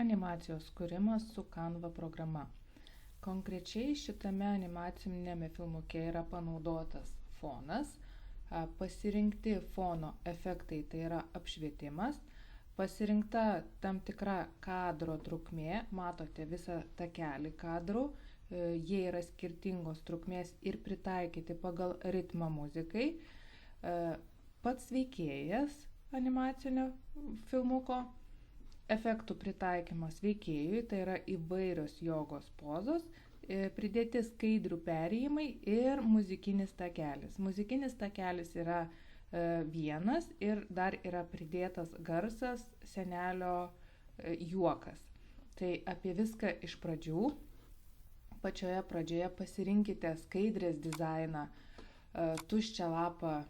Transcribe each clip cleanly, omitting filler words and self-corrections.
Animacijos kūrimas su Canva programa. Konkrečiai šitame animacinėme filmuke yra panaudotas fonas, pasirinkti fono efektai, tai yra apšvietimas, pasirinkta tam tikra kadro trukmė, matote visą takelį kadrų, jie yra skirtingos trukmės ir pritaikyti pagal ritmą muzikai. Pats veikėjas animacinio filmuko, efektų pritaikymas veikėjui, tai yra įvairios jogos pozos, pridėti skaidrių perėjimai ir muzikinis takelis. Muzikinis takelis yra vienas ir dar yra pridėtas garsas, senelio juokas. Tai apie viską iš pradžių. Pačioje pradžioje pasirinkite skaidrės dizainą, tuščią lapą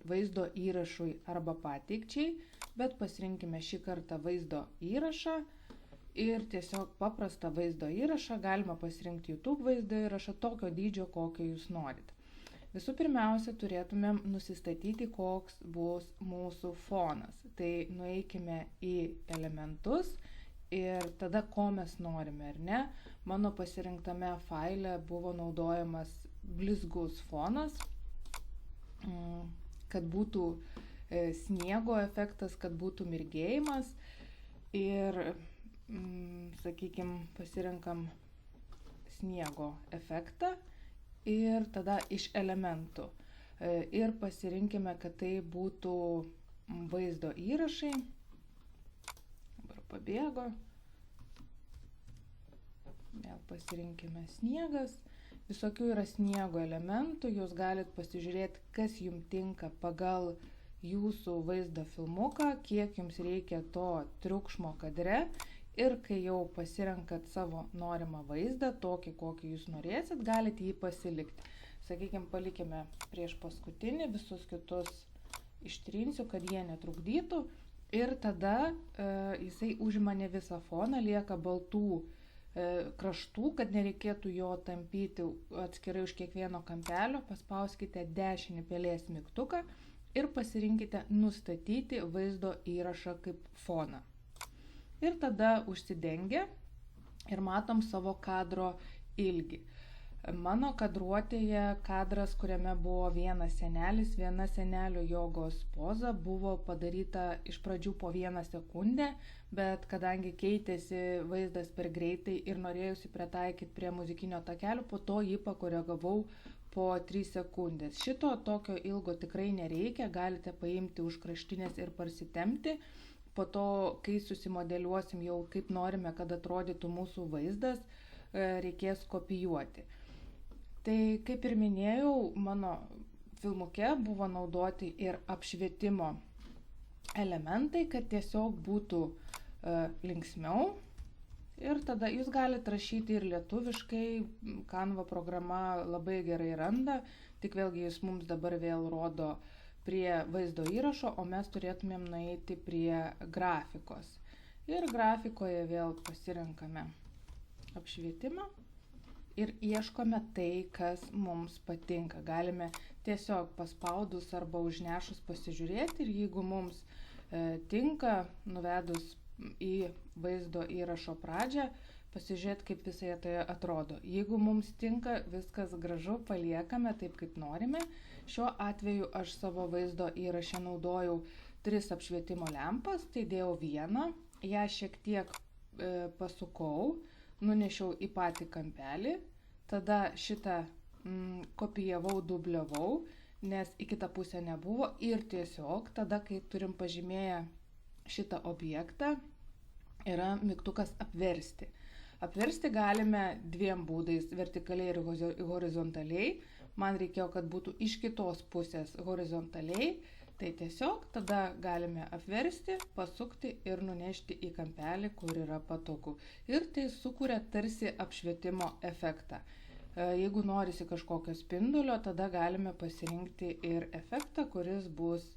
vaizdo įrašui arba pateikčiai, bet pasirinkime šį kartą vaizdo įrašą ir tiesiog paprastą vaizdo įrašą, galima pasirinkti YouTube vaizdo įrašą tokio dydžio, kokio jūs norit. Visų pirmiausia, turėtumėm nusistatyti, koks bus mūsų fonas. Tai nueikime į elementus ir tada, ko mes norime, ar ne. Mano pasirinktame faile buvo naudojamas blizgus fonas, kad būtų sniego efektas, kad būtų mirgėjimas ir, sakykime, pasirenkam sniego efektą ir tada iš elementų. Ir pasirinkime, kad tai būtų vaizdo įrašai. Dabar pabėgo. Vėl pasirinkime sniegas. Visokių yra sniego elementų, jūs galit pasižiūrėti, kas jums tinka pagal jūsų vaizdo filmuką, kiek jums reikia to triukšmo kadre ir kai jau pasirenkat savo norimą vaizdą, tokį, kokį jūs norėsit, galite jį pasilikti. Sakykime, palikime prieš paskutinį, visus kitus ištrinsiu, kad jie netrukdytų ir tada jisai užima ne visą foną, lieka baltų kraštų, kad nereikėtų jo tampyti atskirai už kiekvieno kampelio, paspauskite dešinį pelės mygtuką ir pasirinkite nustatyti vaizdo įrašą kaip foną. Ir tada užsidengę ir matom savo kadro ilgį. Mano kadruotėje kadras, kuriame buvo vienas senelis, viena senelio jogos poza, buvo padaryta iš pradžių po 1 sekundę, bet kadangi keitėsi vaizdas per greitai ir norėjusi pritaikyti prie muzikinio takelio, po to jį pakoregavau po 3 sekundės. Šito tokio ilgo tikrai nereikia, galite paimti už kraštinės ir parsitempti. Po to, kai susimodeliuosim jau kaip norime, kad atrodytų mūsų vaizdas, reikės kopijuoti. Tai kaip ir minėjau, mano filmuke buvo naudoti ir apšvietimo elementai, kad tiesiog būtų linksmiau. Ir tada jūs galite rašyti ir lietuviškai, Canva programa labai gerai randa, tik vėlgi jis mums dabar vėl rodo prie vaizdo įrašo, o mes turėtumėm nueiti prie grafikos. Ir grafikoje vėl pasirenkame apšvietimą ir ieškome tai, kas mums patinka. Galime tiesiog paspaudus arba užnešus pasižiūrėti ir jeigu mums tinka, nuvedus į vaizdo įrašo pradžią, pasižiūrėti, kaip visai tai atrodo. Jeigu mums tinka, viskas gražu, paliekame taip, kaip norime. Šiuo atveju aš savo vaizdo įraše naudojau 3 apšvietimo lempas, tai dėjau vieną, ją šiek tiek pasukau, nunešiau į patį kampelį, tada šitą kopijavau, dubliavau, nes į kitą pusę nebuvo ir tiesiog tada, kai turim pažymėję šitą objektą, yra mygtukas apversti. Apversti galime 2 būdais, vertikaliai ir horizontaliai. Man reikėjo, kad būtų iš kitos pusės horizontaliai, tai tiesiog tada galime apversti, pasukti ir nunešti į kampelį, kur yra patogu. Ir tai sukuria tarsi apšvietimo efektą. Jeigu norisi kažkokio spindulio, tada galime pasirinkti ir efektą, kuris bus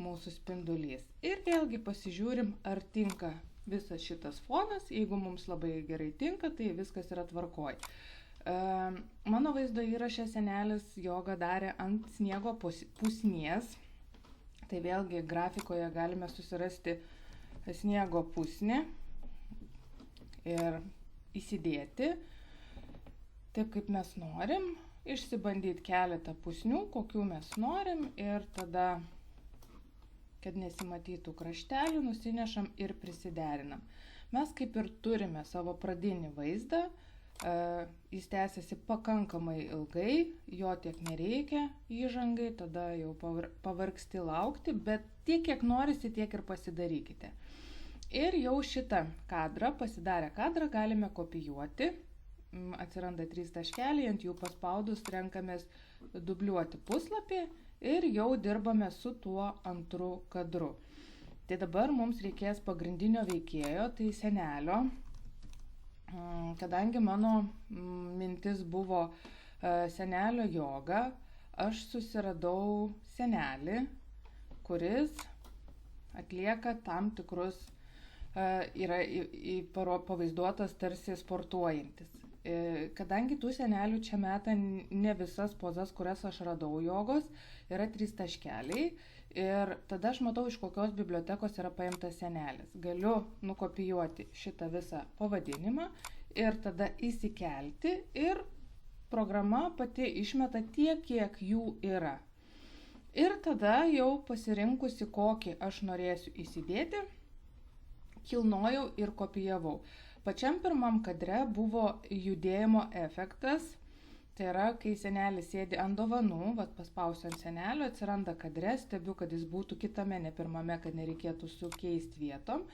mūsų spindulys. Ir vėlgi pasižiūrim, ar tinka visas šitas fonas. Jeigu mums labai gerai tinka, tai viskas yra tvarkoj. Mano vaizdo įraše senelis jogą darė ant sniego pusnies. Tai vėlgi grafikoje galime susirasti sniego pusnį. ir įsidėti taip, kaip mes norim, išsibandyti keletą pusnių, kokių mes norim ir tada, kad nesimatytų kraštelių, nusinešam ir prisiderinam. Mes kaip ir turime savo pradinį vaizdą, jis tęsiasi pakankamai ilgai, jo tiek nereikia įžangai, tada jau pavargsti laukti, bet tiek, kiek norisi, tiek ir pasidarykite. Ir jau šitą kadrą, pasidarę kadrą, galime kopijuoti. Atsiranda 3 taškeliai, ant jų paspaudus renkamės dubliuoti puslapį ir jau dirbame su tuo antru kadru. Tai dabar mums reikės pagrindinio veikėjo, tai senelio. Kadangi mano mintis buvo senelio joga, aš susiradau senelį, kuris atlieka tam tikrus, yra pavaizduotas tarsi sportuojantis. Kadangi tų senelių čia meta ne visas pozas, kurias aš radau jogos, yra 3 taškeliai ir tada aš matau, iš kokios bibliotekos yra paimtas senelis. Galiu nukopijuoti šitą visą pavadinimą ir tada įsikelti ir programa pati išmeta tiek, kiek jų yra. Ir tada jau pasirinkusi, kokį aš norėsiu įsidėti, kilnojau ir kopijavau. Pačiam pirmam kadre buvo judėjimo efektas, tai yra, kai senelis sėdi ant dovanų, paspausiu ant senelio, atsiranda kadre, stebiu, kad jis būtų kitame, ne pirmame, kad nereikėtų sukeisti vietom,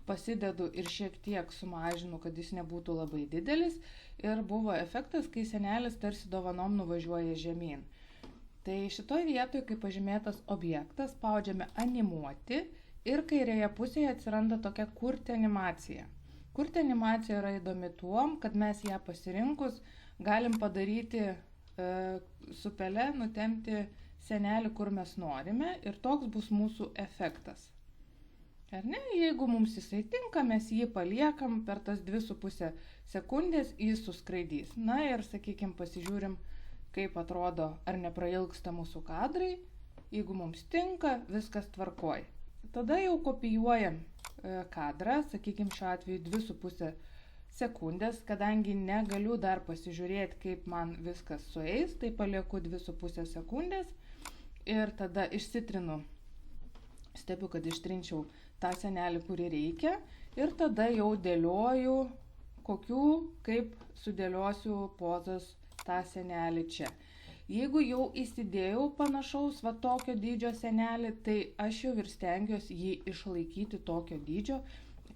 pasidedu ir šiek tiek sumažinu, kad jis nebūtų labai didelis ir buvo efektas, kai senelis tarsi dovanom nuvažiuoja žemyn. Tai šitoj vietoj, kai pažymėtas objektas, spaudžiame animuoti ir kairėje pusėje atsiranda tokia kurti animacija. Kurti animacija yra įdomi tuom, kad mes ją pasirinkus galim padaryti su pele, nutempti senelį, kur mes norime ir toks bus mūsų efektas. Ar ne? Jeigu mums jisai tinka, mes jį paliekam per tas 2,5 sekundės, jis suskraidys. Na ir, sakykime, pasižiūrim, kaip atrodo, ar neprailgsta mūsų kadrai. Jeigu mums tinka, viskas tvarkoj. Tada jau kopijuojam kadrą, sakykime, šiuo atveju 2,5 sekundės, kadangi negaliu dar pasižiūrėti, kaip man viskas sueis, tai palieku 2,5 sekundės ir tada išsitrinu, stebiu, kad ištrinčiau tą senelį, kurį reikia ir tada jau dėlioju, kaip sudėliosiu pozas tą senelį čia. Jeigu jau įsidėjau panašaus tokio dydžio senelį, tai aš jau ir stengiuosi jį išlaikyti tokio dydžio,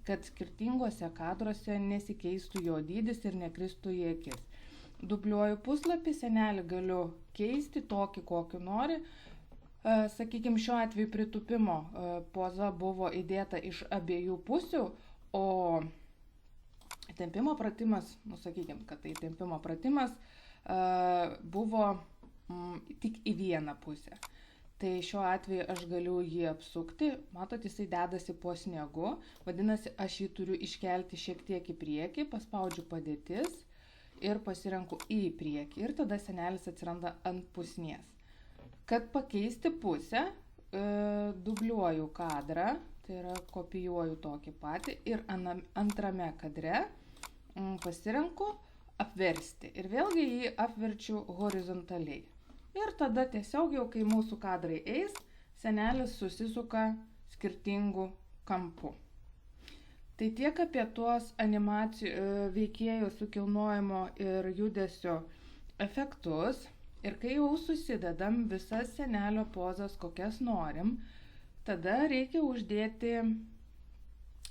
kad skirtingose kadruose nesikeistų jo dydis ir nekristų į akis. Dubliuoju puslapį, senelį galiu keisti tokį, kokį nori. Sakykime, šiuo atveju pritūpimo poza buvo įdėta iš abiejų pusių, o tempimo pratimas, sakykime, kad tai tempimo pratimas buvo tik į vieną pusę. Tai šiuo atveju aš galiu jį apsukti, matot, jisai dedasi po sniegu, vadinasi, aš jį turiu iškelti šiek tiek į priekį, paspaudžiu padėtis ir pasirenku į priekį ir tada senelis atsiranda ant pusnies. Kad pakeisti pusę, dubliuoju kadrą, tai yra kopijuoju tokį patį ir antrame kadre pasirenku apversti ir vėlgi jį apverčiu horizontaliai. Ir tada tiesiog jau, kai mūsų kadrai eis, senelis susisuka skirtingų kampų. Tai tiek apie tuos veikėjų sukilnojimo ir judesio efektus. Ir kai jau susidedam visas senelio pozas, kokias norim, tada reikia uždėti,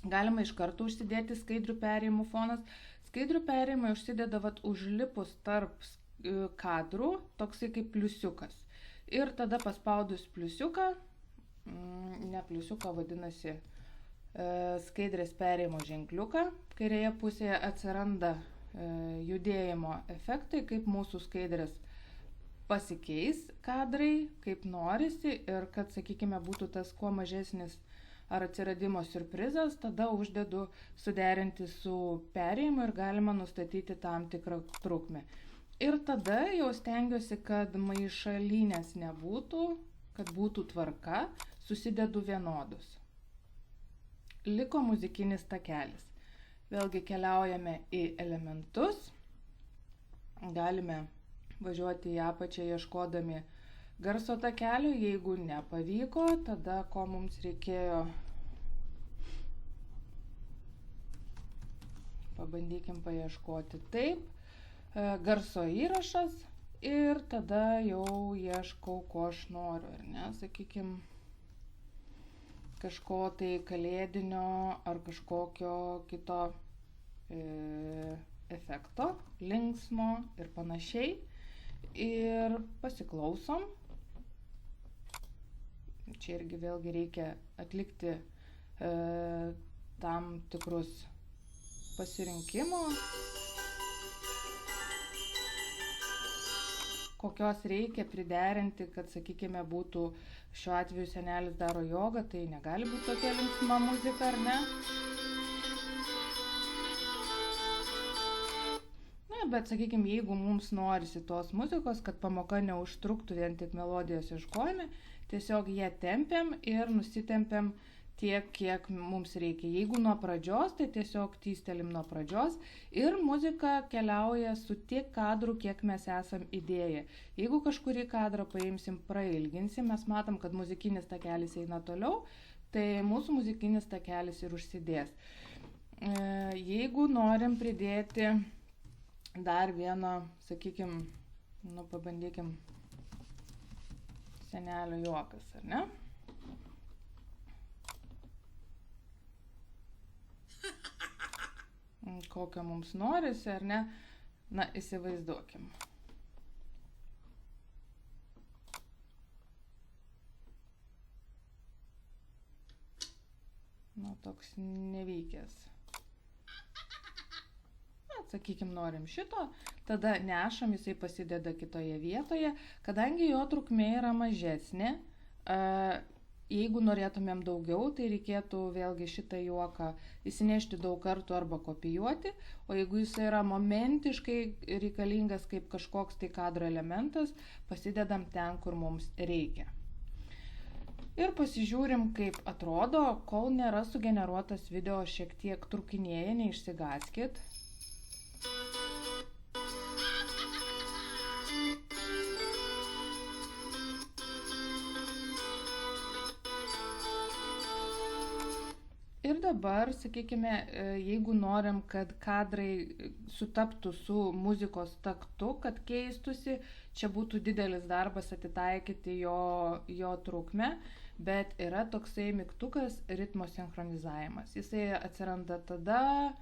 galima iš karto užsidėti skaidrių perėjimų fonas. Skaidrių perėjimai užsideda užlipus tarp kadrų, toksai kaip pliusiukas. Ir tada paspaudus pliusiuką, ne pliusiuką vadinasi skaidrės perėjimo ženkliuką, kairėje pusėje atsiranda judėjimo efektai, kaip mūsų skaidrės pasikeis kadrai, kaip norisi ir kad, sakykime, būtų tas kuo mažesnis ar atsiradimo siurprizas, tada uždedu suderinti su perėjimu ir galima nustatyti tam tikrą trukmę. Ir tada jau stengiuosi, kad maišalynės nebūtų, kad būtų tvarka, susidedu vienodus. Liko muzikinis takelis. Vėlgi keliaujame į elementus. Galime važiuoti į apačią ieškodami garso takelio. Jeigu nepavyko, tada ko mums reikėjo, pabandykim paieškoti taip. Garso įrašas ir tada jau ieškau, ko aš noriu, ar ne, sakykim, kažko tai kalėdinio ar kažkokio kito efekto, linksmo ir panašiai. Ir pasiklausom. Čia irgi vėlgi reikia atlikti tam tikrus pasirinkimo, kokios reikia priderinti, kad, sakykime, būtų šiuo atveju senelis daro jogą, tai negali būti tokia linksma muzika, ar ne? Na, bet, sakykime, jeigu mums norisi tos muzikos, kad pamoka neužtruktų vien tik melodijos ieškojime, tiesiog ją tempiam ir nusitempiam tiek, kiek mums reikia. Jeigu nuo pradžios, tai tiesiog tystelim nuo pradžios ir muzika keliauja su tiek kadrų, kiek mes esam įdėję. Jeigu kažkurį kadrą paimsim, prailginsim, mes matom, kad muzikinis takelis eina toliau, tai mūsų muzikinis takelis ir užsidės. Jeigu norim pridėti dar vieną, sakykim, pabandykim senelio juokas, ar ne? Kokio mums norisi, ar ne? Na, įsivaizduokim. Nu, toks nevykęs. Na, sakykim, norim šito, tada nešam, jisai pasideda kitoje vietoje, kadangi jo trukmė yra mažesnė. Jeigu norėtumėm daugiau, tai reikėtų vėlgi šitą juoką įsinešti daug kartų arba kopijuoti, o jeigu jis yra momentiškai reikalingas kaip kažkoks tai kadro elementas, pasidedam ten, kur mums reikia. Ir pasižiūrim, kaip atrodo, kol nėra sugeneruotas video šiek tiek trukinėja, neišsigąskit. Ir dabar, sakykime, jeigu norim, kad kadrai sutaptų su muzikos taktu, kad keistusi, čia būtų didelis darbas atitaikyti jo trukmę, bet yra toksai mygtukas ritmo sinchronizavimas. Jisai atsiranda tada,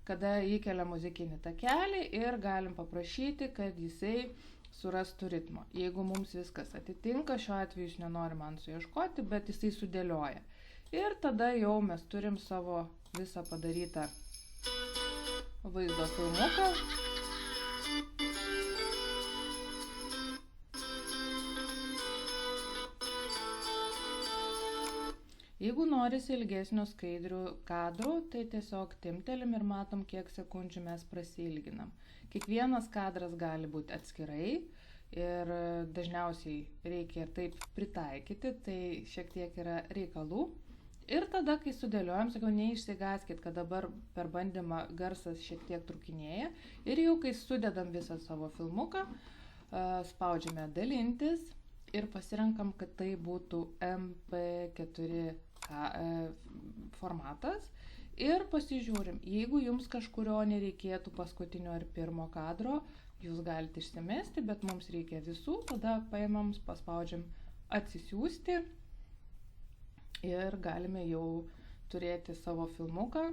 kada įkelia muzikinį takelį ir galim paprašyti, kad jisai surastų ritmo. Jeigu mums viskas atitinka, šiuo atveju jūs nenorim man suieškoti, bet jisai sudėlioja. Ir tada jau mes turim savo visą padarytą vaizdo filmuką. Jeigu norisi ilgesnio skaidrių kadrų, tai tiesiog timptelim ir matom, kiek sekundžių mes prasilginam. Kiekvienas kadras gali būti atskirai ir dažniausiai reikia taip pritaikyti, tai šiek tiek yra reikalų. Ir tada, kai sudėliojam, sakiau, neišsigąskit, kad dabar per bandymą garsas šiek tiek trukinėja. Ir jau kai sudedam visą savo filmuką, spaudžiame dalintis ir pasirenkam, kad tai būtų MP4 formatas. Ir pasižiūrim, jeigu jums kažkurio nereikėtų paskutinio ar pirmo kadro, jūs galite išsimesti, bet mums reikia visų, tada paimam, paspaudžiam atsisiųsti. Ir galime jau turėti savo filmuką,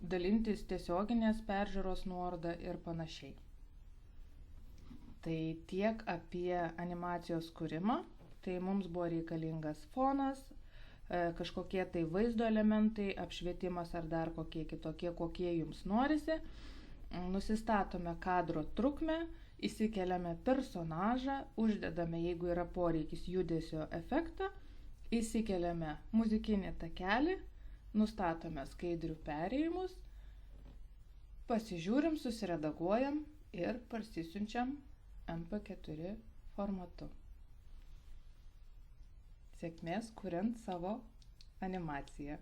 dalintis tiesioginės peržiūros nuorodą ir panašiai. Tai tiek apie animacijos kūrimą. Tai mums buvo reikalingas fonas, kažkokie tai vaizdo elementai, apšvietimas ar dar kokie kitokie, kokie jums norisi. Nusistatome kadro trukmę, įsikeliame personažą, uždedame, jeigu yra poreikis, judesio efektą. Įsikeliame muzikinį takelį, nustatome skaidrių perėjimus, pasižiūrim, susiredaguojam ir parsisiunčiam MP4 formatu. Sėkmės kuriant savo animaciją.